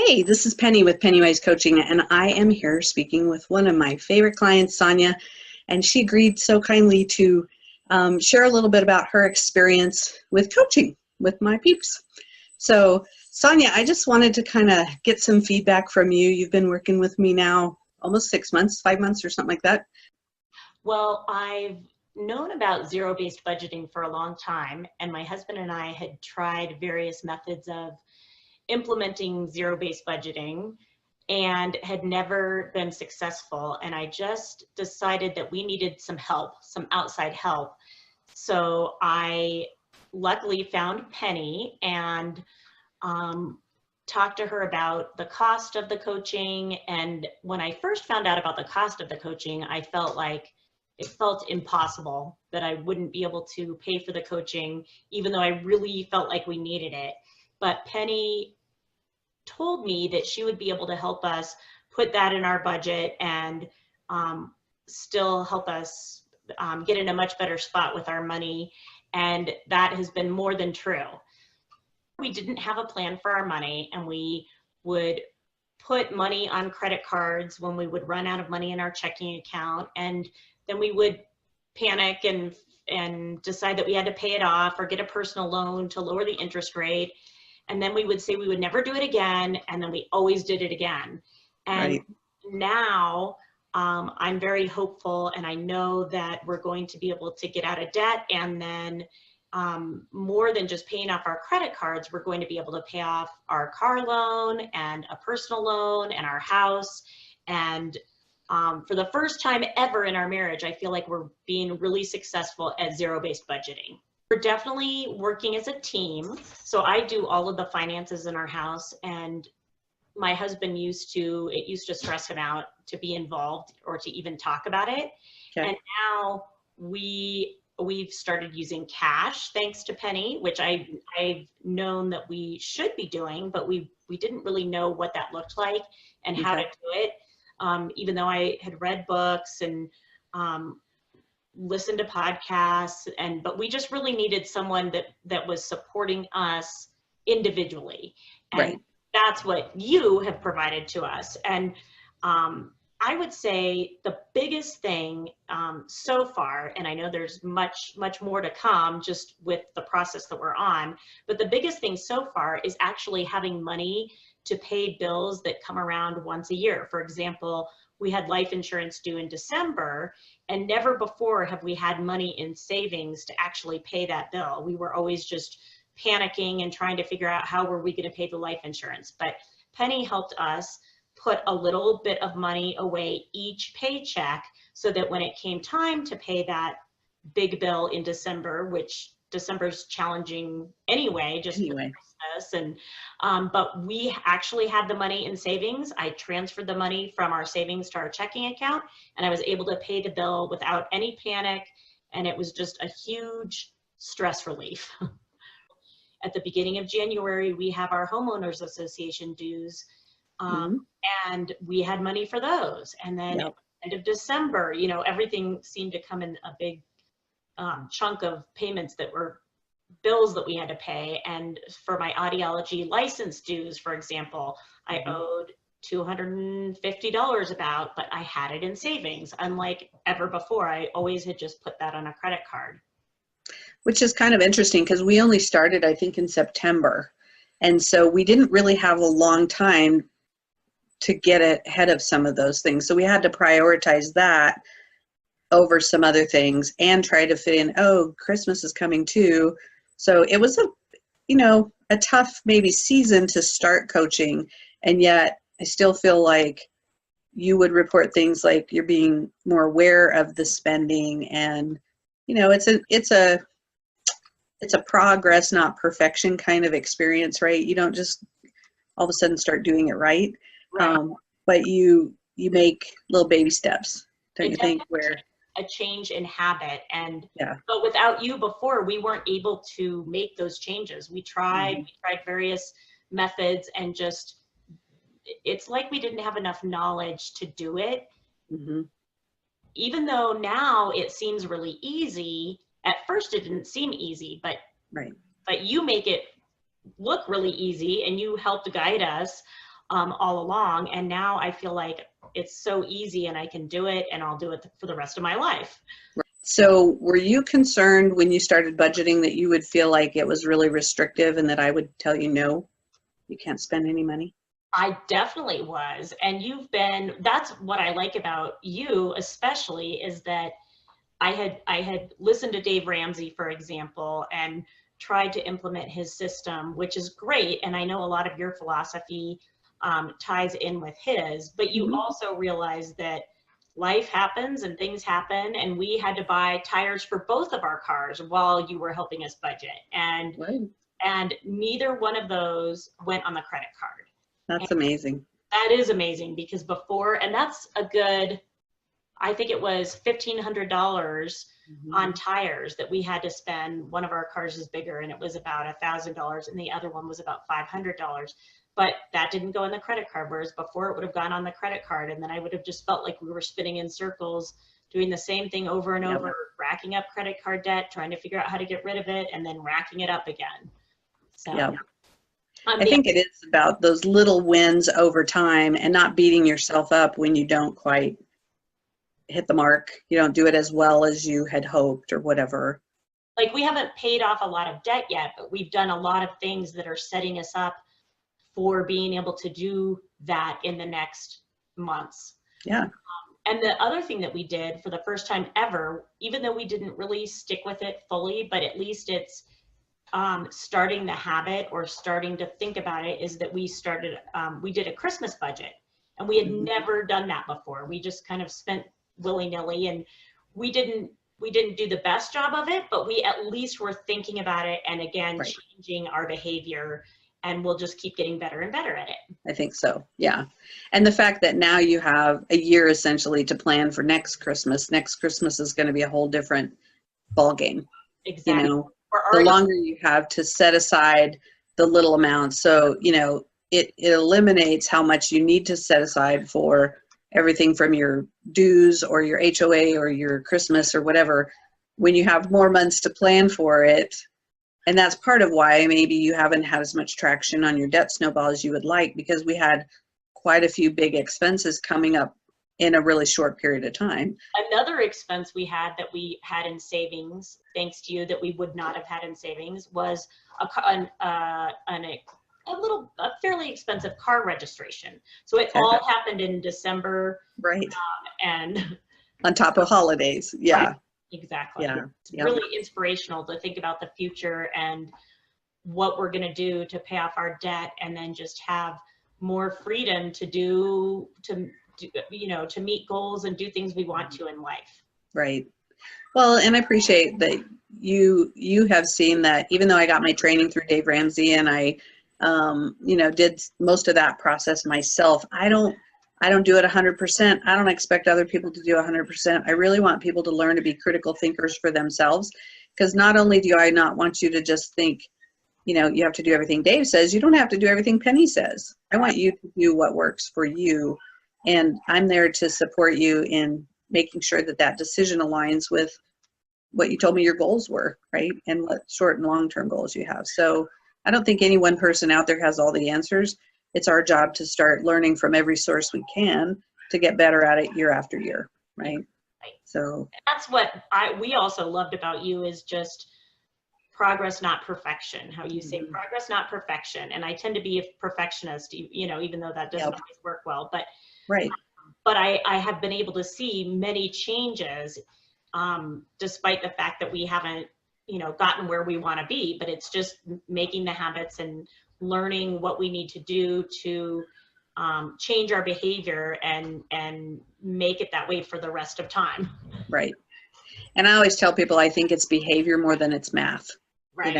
Hey, this is Penny with Pennywise Coaching, and I am here speaking with one of my favorite clients, Sanya, and she agreed so kindly to share a little bit about her experience with coaching with my peeps. So, Sanya, I just wanted to kind of get some feedback from you. You've been working with me now almost 6 months, 5 months or something like that. Well, I've known about zero-based budgeting for a long time, and my husband and I had tried various methods of implementing zero-based budgeting and had never been successful. And I just decided that we needed some help, some outside help. So I luckily found Penny and talked to her about the cost of the coaching. And when I first found out about the cost of the coaching, I felt like it felt impossible that I wouldn't be able to pay for the coaching, even though I really felt like we needed it. But Penny told me that she would be able to help us put that in our budget and still help us get in a much better spot with our money. And that has been more than true. We didn't have a plan for our money, and we would put money on credit cards when we would run out of money in our checking account. And then we would panic and decide that we had to pay it off or get a personal loan to lower the interest rate. And then we would say we would never do it again. And then we always did it again. And Right. Now I'm very hopeful, and I know that we're going to be able to get out of debt. And then more than just paying off our credit cards, we're going to be able to pay off our car loan and a personal loan and our house. And for the first time ever in our marriage, I feel like we're being really successful at zero-based budgeting. We're definitely working as a team. So I do all of the finances in our house, and my husband used to stress him out to be involved or to even talk about it. Okay. And now we've started using cash, thanks to Penny, which I've known that we should be doing, but we didn't really know what that looked like and how to do it. Even though I had read books and listened to podcasts, but we just really needed someone that was supporting us individually. And Right. that's what you have provided to us. And I would say the biggest thing so far, and I know there's much more to come just with the process that we're on, but the biggest thing so far is actually having money to pay bills that come around once a year. For example, we had life insurance due in December, and never before have we had money in savings to actually pay that bill. We were always just panicking and trying to figure out how were we going to pay the life insurance. But Penny helped us put a little bit of money away each paycheck so that when it came time to pay that big bill in December, which December's challenging anyway, just with Christmas, and but we actually had the money in savings. I transferred the money from our savings to our checking account, and I was able to pay the bill without any panic, and it was just a huge stress relief. At the beginning of January, we have our homeowners association dues, and we had money for those. And then at the end of December, everything seemed to come in a big chunk of payments that were bills that we had to pay. And for my audiology license dues, for example, I owed $250 about, but I had it in savings. Unlike ever before, I always had just put that on a credit card. Which is kind of interesting because we only started, I think, in September. And so we didn't really have a long time to get ahead of some of those things. So we had to prioritize that over some other things and try to fit in, oh, Christmas is coming too. So it was a tough maybe season to start coaching. And yet I still feel like you would report things like you're being more aware of the spending, and it's a progress, not perfection kind of experience, right? You don't just all of a sudden start doing it right. But you make little baby steps, don't you think? Where a change in habit, but without you before, we weren't able to make those changes. We tried various methods, and just it's like we didn't have enough knowledge to do it. Even though now it seems really easy, at first it didn't seem easy, but you make it look really easy, and you helped guide us. all along. And now I feel like it's so easy and I can do it, and I'll do it for the rest of my life. So were you concerned when you started budgeting that you would feel like it was really restrictive and that I would tell you, no, you can't spend any money? I definitely was. And that's what I like about you, especially, is that I had listened to Dave Ramsey, for example, and tried to implement his system, which is great. And I know a lot of your philosophy ties in with his, but you also realize that life happens and things happen, and we had to buy tires for both of our cars while you were helping us budget. And neither one of those went on the credit card. That's amazing. That is amazing, because before, and that's a good, I think it was $1,500 on tires that we had to spend. One of our cars is bigger, and it was about $1,000, and the other one was about $500. But that didn't go in the credit card, whereas before it would have gone on the credit card, and then I would have just felt like we were spinning in circles, doing the same thing over and over, racking up credit card debt, trying to figure out how to get rid of it, and then racking it up again. So I think it is about those little wins over time and not beating yourself up when you don't quite hit the mark. You don't do it as well as you had hoped or whatever. Like, we haven't paid off a lot of debt yet, but we've done a lot of things that are setting us up for being able to do that in the next months. Yeah. And the other thing that we did for the first time ever, even though we didn't really stick with it fully, but at least it's starting the habit or starting to think about it, is that we did a Christmas budget, and we had never done that before. We just kind of spent willy-nilly, and we didn't do the best job of it, but we at least were thinking about it, and again, changing our behavior, and we'll just keep getting better and better at it. I think so. Yeah. And the fact that now you have a year essentially to plan for next Christmas. Next Christmas is going to be a whole different ball game. Exactly. You know, the longer you have to set aside the little amounts. So, you know, it eliminates how much you need to set aside for everything from your dues or your HOA or your Christmas or whatever, when you have more months to plan for it. And that's part of why maybe you haven't had as much traction on your debt snowball as you would like, because we had quite a few big expenses coming up in a really short period of time. Another expense we had that we had in savings, thanks to you, that we would not have had in savings, was a fairly expensive car registration. So it all happened in December. Right. And on top of holidays. Yeah. Right. Exactly. Yeah. It's really inspirational to think about the future and what we're going to do to pay off our debt, and then just have more freedom to meet goals and do things we want to in life. Right. Well, and I appreciate that you have seen that, even though I got my training through Dave Ramsey and I did most of that process myself. I don't do it 100%. I don't expect other people to do 100%. I really want people to learn to be critical thinkers for themselves, because not only do I not want you to just think, you have to do everything Dave says. You don't have to do everything Penny says. I want you to do what works for you. And I'm there to support you in making sure that that decision aligns with what you told me your goals were, right? And what short and long-term goals you have. So I don't think any one person out there has all the answers. It's our job to start learning from every source we can to get better at it year after year, right? So that's what we also loved about you, is just progress, not perfection. How you say progress, not perfection. And I tend to be a perfectionist, even though that doesn't always work well. But but I have been able to see many changes, despite the fact that we haven't, gotten where we want to be. But it's just making the habits and learning what we need to do to change our behavior and make it that way for the rest of time. Right. And I always tell people, I think it's behavior more than it's math. Right.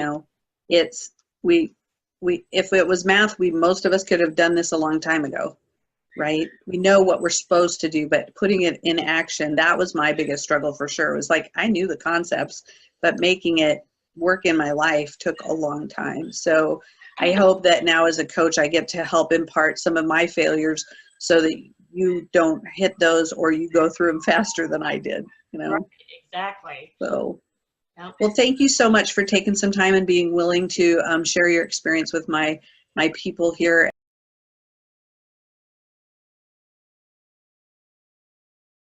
It's if it was math, most of us could have done this a long time ago, right? We know what we're supposed to do, but putting it in action, that was my biggest struggle for sure. It was like, I knew the concepts, but making it work in my life took a long time. So I hope that now as a coach, I get to help impart some of my failures so that you don't hit those, or you go through them faster than I did, Right, exactly. So, well, thank you so much for taking some time and being willing to share your experience with my people here.